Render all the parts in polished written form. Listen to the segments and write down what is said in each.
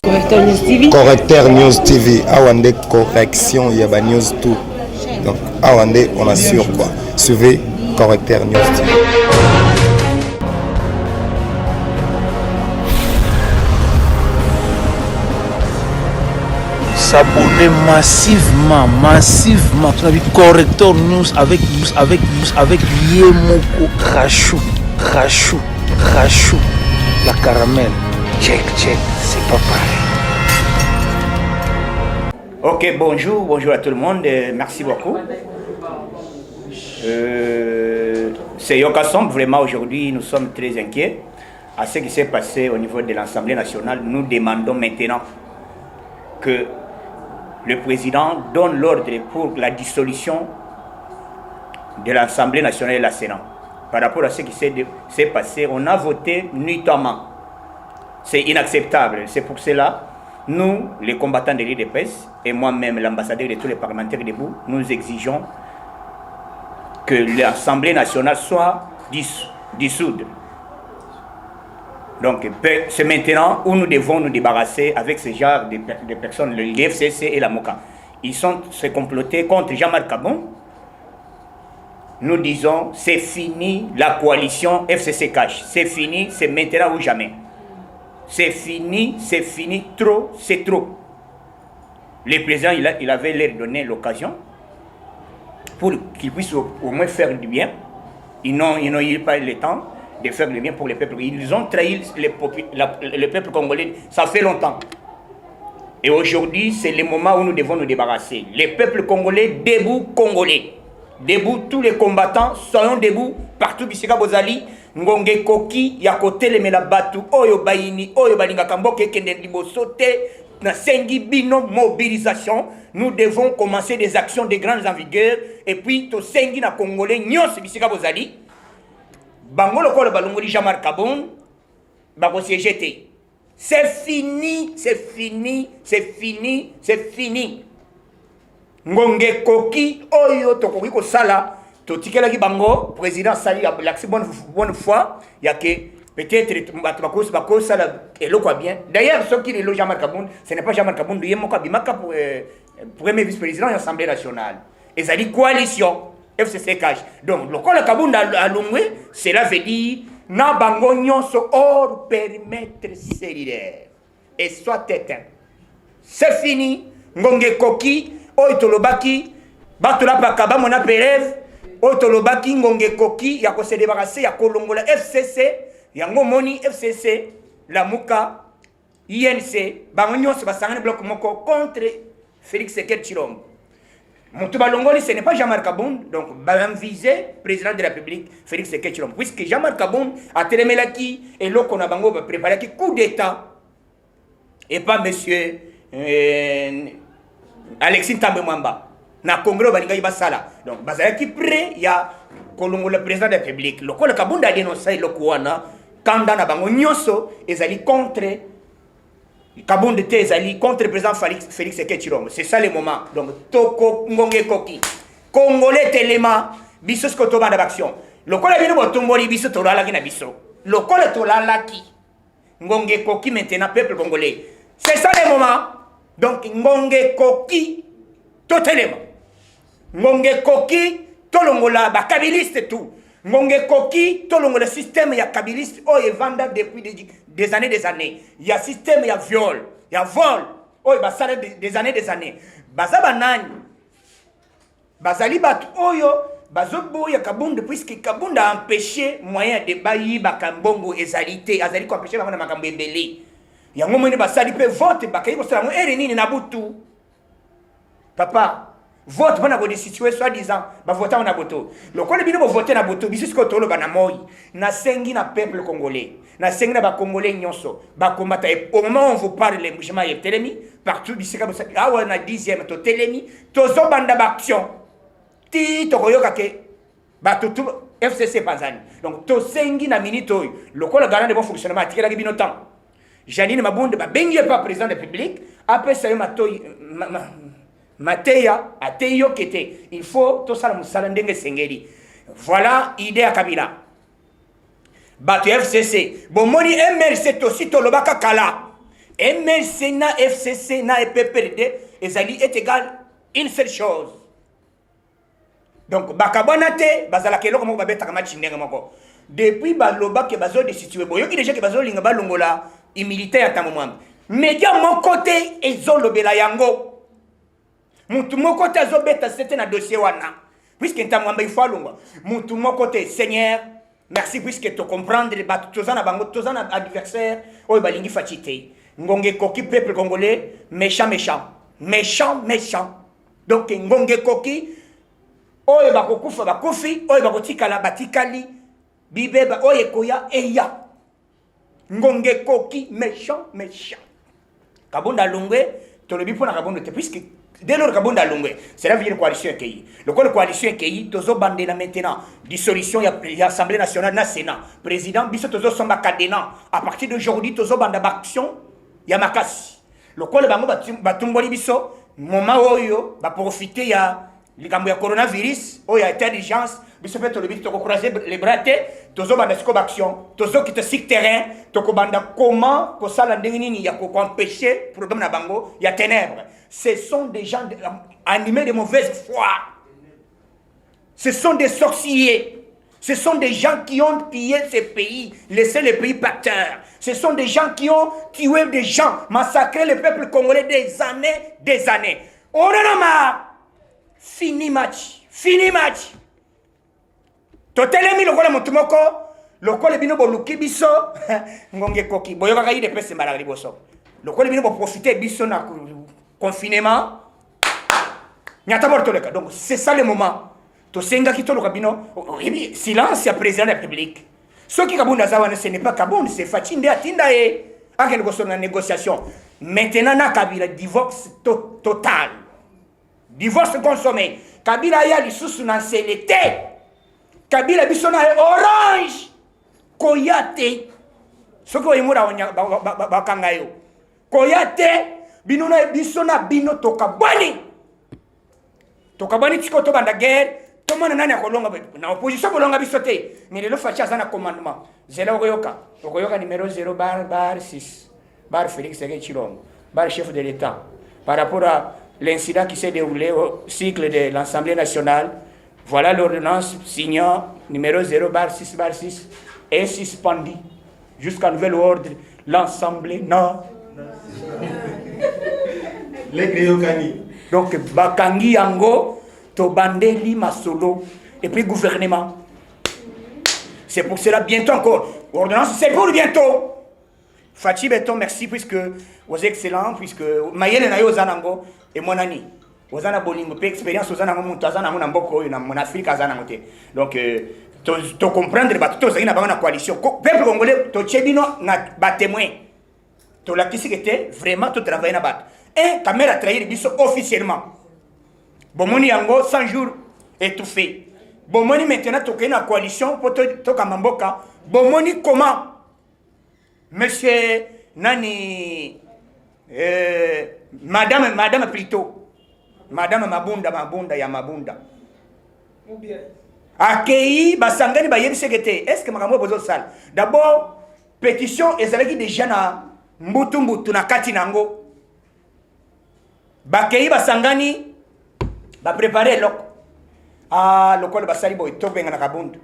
Correcteur News TV. Correcteur News TV. Awande correction, il y a news tout. Donc, Awande, on assure quoi. Suivez Correcteur News TV. S'abonner massivement. Tu as vu Correcteur News avec Yemoko Rachou. La caramel. Check, c'est pas pareil. Ok, bonjour à tout le monde, merci beaucoup. C'est Yokasson, vraiment aujourd'hui nous sommes très inquiets à ce qui s'est passé au niveau de l'Assemblée nationale. Nous demandons maintenant que le président donne l'ordre pour la dissolution de l'Assemblée nationale et de la Sénat. Par rapport à ce qui s'est passé, on a voté nuitamment. C'est inacceptable. C'est pour cela, nous, les combattants de l'IDPS, et moi-même, l'ambassadeur de tous les parlementaires debout, nous exigeons que l'Assemblée nationale soit dissoute. Donc, c'est maintenant où nous devons nous débarrasser avec ce genre de personnes, le FCC et la MOCA. Ils sont se complotés contre Jean-Marc Kabon. Nous disons, c'est fini la coalition FCC Cash. C'est fini, c'est maintenant ou jamais. C'est fini, trop, c'est trop. Le président, il avait leur donné l'occasion pour qu'ils puissent au moins faire du bien. Ils n'ont eu pas le temps de faire du bien pour le peuple. Ils ont trahi le peuple congolais, ça fait longtemps. Et aujourd'hui, c'est le moment où nous devons nous débarrasser. Le peuple congolais, debout Congolais. Debout tous les combattants, soyons debout partout. Bisika Bozali, Ngonge Koki, Yakote le Melabatu, Oyo Bayini, Oyo Balinga Kamboke, Kende Libosote, na Sengi Bino, mobilisation. Nous devons commencer des actions de grandes en vigueur. Et puis, to Sengi na Congolais, Nyos Bisika Bozali, Bangolo Kolo Balongoli Jean-Marc Kabon, Bako CGT. C'est fini. Ngonge Koki, Oyo, Tokoki Kosala, Totikela ki bango, président Sali, l'accès bonne foi, il y a que peut-être Bako Sala, et l'eau quoi bien. D'ailleurs, ce qui est le Jean-Marc Kabon, ce n'est pas Jean-Marc Kabon, il y a mon Kabimaka pour premier vice-président de l'Assemblée nationale. Et ça dit coalition, FCC Cash. Donc, le col Kabon à Longwe, cela veut dire, na bango nyonso hors périmètre cellulaire. Et soit éteint. C'est fini, Ngonge Koki, Oitolobaki, Batola Bakaba, mon apélève, Oitolobaki, Ngonge Koki, Yako se débarrasser, Yako Longola FCC, Yango Moni FCC, la Mouka, INC, Bangonyon se basangane bloc moko contre Félix Seked Chilombo. Moutouba Longoli, ce n'est pas Jean-Marc Kabon, donc Balam visé, président de la République, Félix Seked Chilombo. Puisque Jean-Marc Kabon a télémélaki, et l'eau qu'on a bango préparé qui coup d'État, et pas monsieur. Alexis Tambwe Mwamba na Congrès balinga yibasala donc bazala ki prêt ya kolongo le président de la République le ko le kabunda dénoncer le kuana kanda na bango nyonso ezali contre kabunda te ezali contre le président Félix Seked Chilombo. C'est ça le moment. Donc toko ngonge koki congolais telema biso sko to banda action le ko la bino botomboli biso to lala ki na biso le ko le to lala ki ngonge koki maintenant peuple congolais. C'est ça le moment. Donc, Ngonge Koki, totalement. Ngonge Koki, tolongola, ba kabiliste tout. Ngonge Koki, tolongola système, il y a kabiliste, oh, il vend depuis des années. Il y a système, il y a viol, il y a vol. Oh, il va des années. Bazaba nani. Bazali bat, oh yo, bazobo, il y a Kabunda, puisque Kabunda a empêché moyen de bayi, bakambongo, ezalité, azali ko empêché, bakambongo, bakambembele. Il y a un moment où il peut voter, papa, vote pour des situations soi-disant, voter en aboto. Le quoi le voter en aboto, bis que tout le banamoy, na sengi na peuple congolais, na sengi na congolais nyonso, combattre. Au moment où on vous parle, les mouvements et télémi, partout, bis comme ça, ah ouais, na 10e, to télémi, to zobanda d'action, ti to koyoka ke, tout FCC Panzani. Donc, to sengi na minito, le quoi le garant de bon fonctionnement, tiré la gibino temps. Janine Mabonde, bengi pas président de la République, après ça, Mateya, Ateyo Kete. Il faut tout ça, Moussalandenge Sengeli. Voilà l'idée à Kabila. Batu FCC. Bon, moni MLC aussi, Tolobaka Kala. MLC na FCC na PPRD ezali est égal une seule chose. Donc bakabona te bazala keloko moko babetaka match ndenge moko. Depuis baloba ke bazo de situer boyo ki déjà ke bazo linga balongola imilitaire ya tamomwamba. Média mon côté ezolobela yango. Mutu mon côté azobeta c'était na dossier wana. Puisque ntamwamba il faut alongwa. Mutu mon côté Seigneur, merci puisque tu comprendre les bateaux tozana bango tozana adversaire oyo balingi fatite. Ngonge koki peuple congolais méchant. Donc ngonge koki oyo bakokufa bakufi oyo bakotikala batikali bibeba oyo koya eya ngonge koki méchant. Kabunda lungwe tolobi pona kabunda te puisque dès lors kabunda lungwe c'est la vie de coalition EKI. Le coalition EKI tozo bandela maintenant dissolution ya l'Assemblée nationale na Sénat président biso tozo somba cadena à partir d'aujourd'hui tozo banda action ya makasi lokole bango batumboli biso moment oyo ba profiter ya likambo ya coronavirus oyo ya intelligence biso pe tolobi to croiser les bras te tozo banda siko action tozo kita sur terrain to ko banda comment ko sala ndenge nini ya ko empêcher problème na bango ya ténèbres. Ce sont des gens animés de mauvaise foi, ce sont des sorciers. Ce sont des gens qui ont pillé ces pays, laissé les pays par terre. Ce sont des gens qui ont tué des gens, massacré le peuple congolais des années. On en a marre. Fini match. Totelemi lokola motumoko, lokola bino boluki biso, ngonge koki. Boyoka kayi de pese malari boso. Lokola bino bo profiter biso na confinement. Nyata bortoleka. Donc c'est ça le moment. Tosenga kitolo kabino silence ya président de la République. Ce qui kabunda zawana ce n'est pas kabunda, c'est Fatinde atinda e akene ko sona négociation. Maintenant na Kabila divorce total. Divorce consommé. Kabila ya lisusu na selete. Kabila biso na orange. Koyate. Soko imura onya bakanga yo. Koyate bino na biso na bino tokabani. Tokabani tiko to banda guerre. Tout le monde est en opposition pour l'opposition bisoté. Mais le fait un commandement. Zéro Oyoka. Oyoka numéro 0 bar 6. Bar Félix Chilombo. Bar chef de l'État. Par rapport à l'incident qui s'est déroulé au cycle de l'Assemblée nationale, voilà l'ordonnance signant numéro 0 bar 6 est suspendue jusqu'à nouvel ordre l'Assemblée nationale. Les Griokani. Donc, Bakangi Yango. Tobandeli Masolo et puis gouvernement. C'est pour cela bientôt encore. Ordonnance, c'est pour bientôt. Fatih Beton, merci puisque vous êtes excellents, puisque Mayele Nayo Zanango et mon ami. Vous avez une expérience, vous avez une Afrique. Donc, tu comprends que tu as une coalition. Peuple congolais, tu as témoin. Tu as été vraiment tu travailles là-bas. Et caméra a trahi officiellement. Bomoni yango 100 jours étouffé. Bomoni maintenant tu as une coalition pour te Kamamboka. Bomoni comment? Monsieur Nani Madame plutôt. Madame Mabunda ya Mabunda. Akei basangani ba yebi sekete. Est-ce que makambo bozo sal? D'abord pétition ezalaki déjà na mbutu na kati nango. Bakei basangani ba préparer loko. Ah lokolo basali boy to benga na kabundu.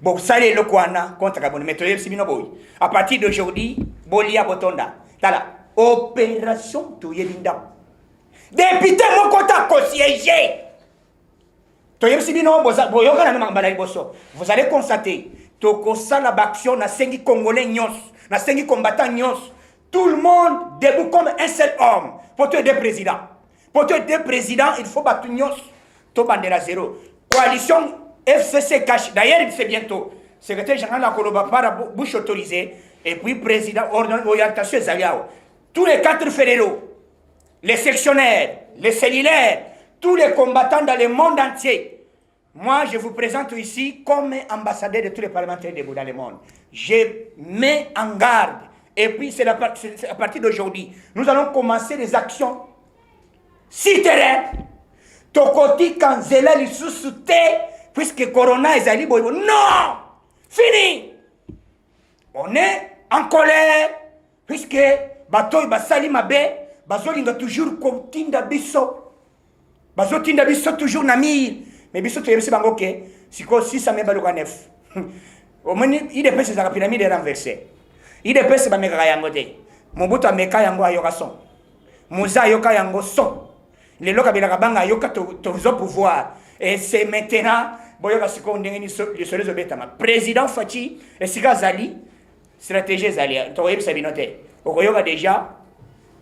Bon sali loko wana contre kabundu metoyer sibino boy. À partir d'aujourd'hui, bolia botonda. Tala opération to yelinda. Député mokota ko siéger. Toyer sibino boyoka na mambala liboso. Vous allez constater toko sala action na sengi congolais nyos, na sengi combattant nyos. Tout le monde debout comme un seul homme pour te deux présidents. Pour te deux présidents, il faut battre nyos. To bandera zéro. Coalition FCC cache. D'ailleurs, c'est bientôt. Secrétaire général de Koloba par bouche autorisée. Et puis président, orientation Zaliao. Tous les 4 fédéraux, les sectionnaires, les cellulaires, tous les combattants dans le monde entier. Moi, je vous présente ici comme ambassadeur de tous les parlementaires debout dans le monde. Je mets en garde. Et puis, c'est à partir d'aujourd'hui, nous allons commencer les actions. Si terrain, Tokoti Kanzela Lissusute, puisque Corona est allé, non! Fini! On est en colère, puisque bato basali mabe bazolinga toujours kotinda biso bazotinda biso toujours na mire mais biso toyebisi bango ke siko 600 me baluka 9 omoni idps ezaka pyramide renversé idps bamekaka yango te mobutu ameka yango ayoka son moza ayoka yango son lelo kabila kabanga ayoka tozo pouvoir et c'est maintenant boyoka siko ndenge ni lisolo ezobetama président Faci esika azali stratégie ezali tokoyebisa bino te okoyoka déjà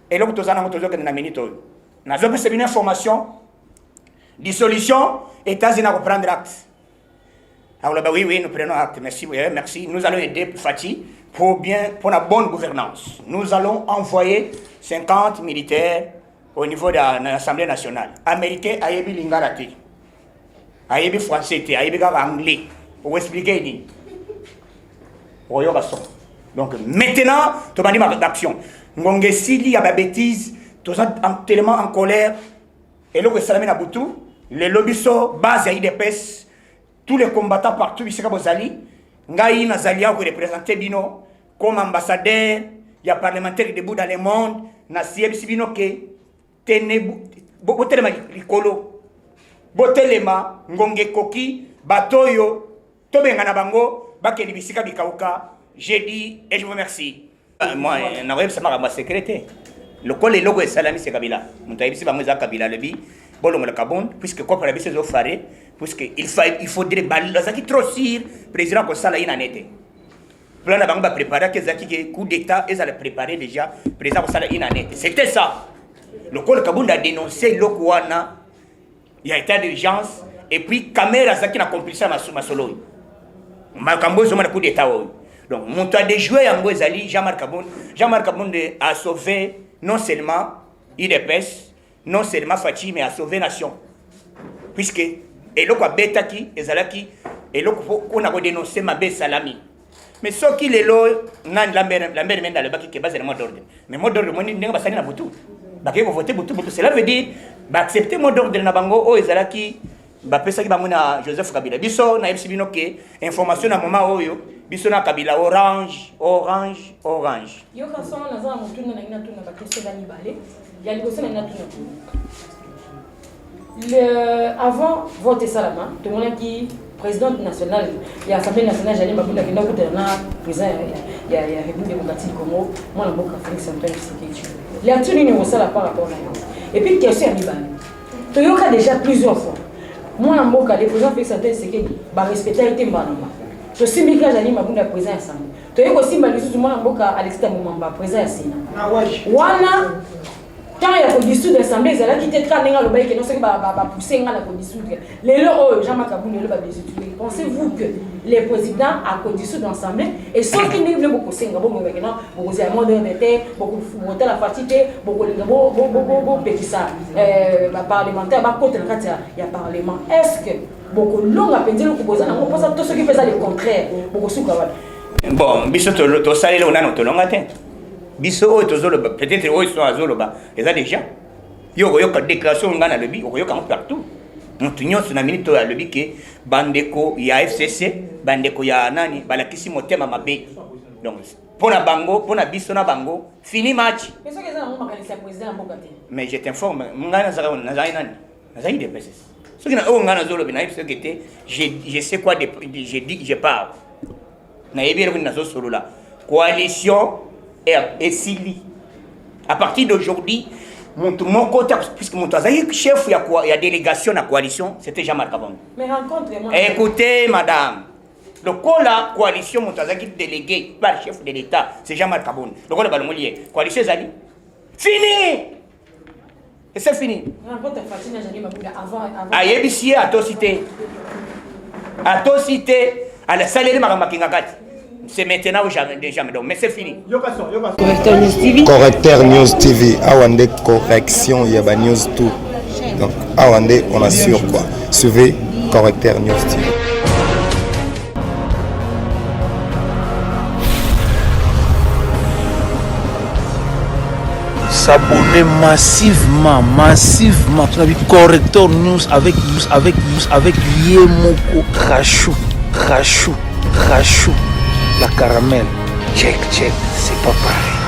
eloko toza nango tozokende na minute oyo nazopesa bino information dissolution États-Unis à reprendre acte. Alors bah oui, nous prenons acte. Merci, merci. Nous allons aider Faci pour la bonne gouvernance. Nous allons envoyer 50 militaires au niveau de l'Assemblée nationale. Américains, ayebi lingarati, ayebi français, ayebi anglais. Pour expliquer ni. Donc maintenant, tu m'as dit ma d'action. Ngonge sili ya ba bêtise, tous tellement en colère. Et le Salamé Naboutou. Les lobbies base à IDPS, tous les combattants partout, ici à Bozali, Ngaï Nazalia, vous représentez Bino, comme ambassadeur, il y a parlementaire debout dans le monde, Nassiem Sibino ke, Tene, Botelema Ricolo, Botelema, Ngonge Koki, Batoyo, Tobengana Bango, Bakeli Bisika Bikauka, j'ai dit et je vous remercie. Moi, Naweb Samara, ma secrétaire. Le col et logo est Salami, c'est Kabila. Moutaïbisi Bamoza Kabila, le bi. Bolon le Cabon, puisque comme la bise faré, puisque il faudrait balazaki trop sur président comme ça là il en était. Plan la banque va préparer que Zaki coup d'état et ça le préparer déjà président comme ça là il en était. C'était ça. Le col Cabon a dénoncé l'Okwana. Il y a état d'urgence et puis caméra Zaki n'a compris ma solo. Makambo zoma le coup d'état. Donc mon toit de jouer en Bozali, Jean-Marc Cabon a sauvé non seulement IDPS non seulement Faci, mais à sauver nation. Puisque, et l'eau a bêta qui, et zalaki, et l'eau qu'on a dénoncé ma bête salami. Mais ce qui est l'eau, nan la mère mène dans le bac qui est basé le mot d'ordre. Mais mot d'ordre, mon n'est pas salé na boutou. Baké vous votez boutou. Cela veut dire, accepter mot d'ordre na bango, oh, et zalaki, pesa qui bamuna Joseph Kabila. Biso, na ebsibino ke, information na moment oyo, biso na Kabila, orange. Yo kason na za mutuna na ina tuna bakese bani balé. Il y a avant voter ça là-bas, tout le monde qui président national, il y a l'Assemblée nationale, j'allais m'abonner à une autre président, il y a République démocratique du Congo, moi la boca Félix Antoine Tshisekedi. Il y a tout l'union ça par rapport à ça. Et puis question à Mibane. Tu as déjà plusieurs fois. Moi la boca le président Félix Antoine Tshisekedi, bah respecter été mbanamba. Je suis migrant j'allais m'abonner à président ensemble. Tu as aussi mal tout le monde la boca Alexis Mumamba président Sénat. Wana quand il y a des dissoudre l'Assemblée, c'est là qui était très négatif, le non c'est pas pousser à la dissoudre. Les lois, Jean-Marc Kabou ne va pas dissoudre. Pensez-vous que les présidents a dissoudre l'Assemblée et ceux qui ne veulent pas pousser, beaucoup maintenant, beaucoup de monde de terre, beaucoup de la fatigue, beaucoup de petits ça, parlementaire, contre le il y a parlement. Est-ce que beaucoup de longs appels le composant, on pense à tous ceux qui faisaient le contraire, beaucoup sous Kawal. Bon, biso to salé on a notre longue atteinte. Biso peut-être ils sont à Zoloba. Et ça déjà. Il y a une déclaration dans le bi, il y a partout. Nous tenons sur la minute à le bi que Bandeko, il y a FCC, Bandeko, il y a Nani, Balakisi Motema Mabé. Donc, pour la Bango, pour la Biso na Bango, fini match. Mais je t'informe, je sais quoi, j'ai dit, je parle. Coalition et Sili. À partir d'aujourd'hui, mon côté, puisque mon chef, il y a délégation à la coalition, c'était Jean-Marc Kabongo. Mais rencontre-moi. Écoutez, madame, le col la coalition, mon délégué par le chef de l'État, c'est Jean-Marc Kabongo. Le col de coalition Zali. Fini! Et c'est fini. Rencontre Fatina Jani Mabouda avant. Ayébisier, à toi cité. À toi cité, à la salle de Maramaki. C'est maintenant ou jamais, mais c'est fini. Correcteur News TV, Awande correction, il y a News tout. Donc, Awande, on assure quoi. Suivez Correcteur News TV. S'abonner massivement. Correcteur News avec Yemoko Crachou. La caramel. Check, c'est pas pareil.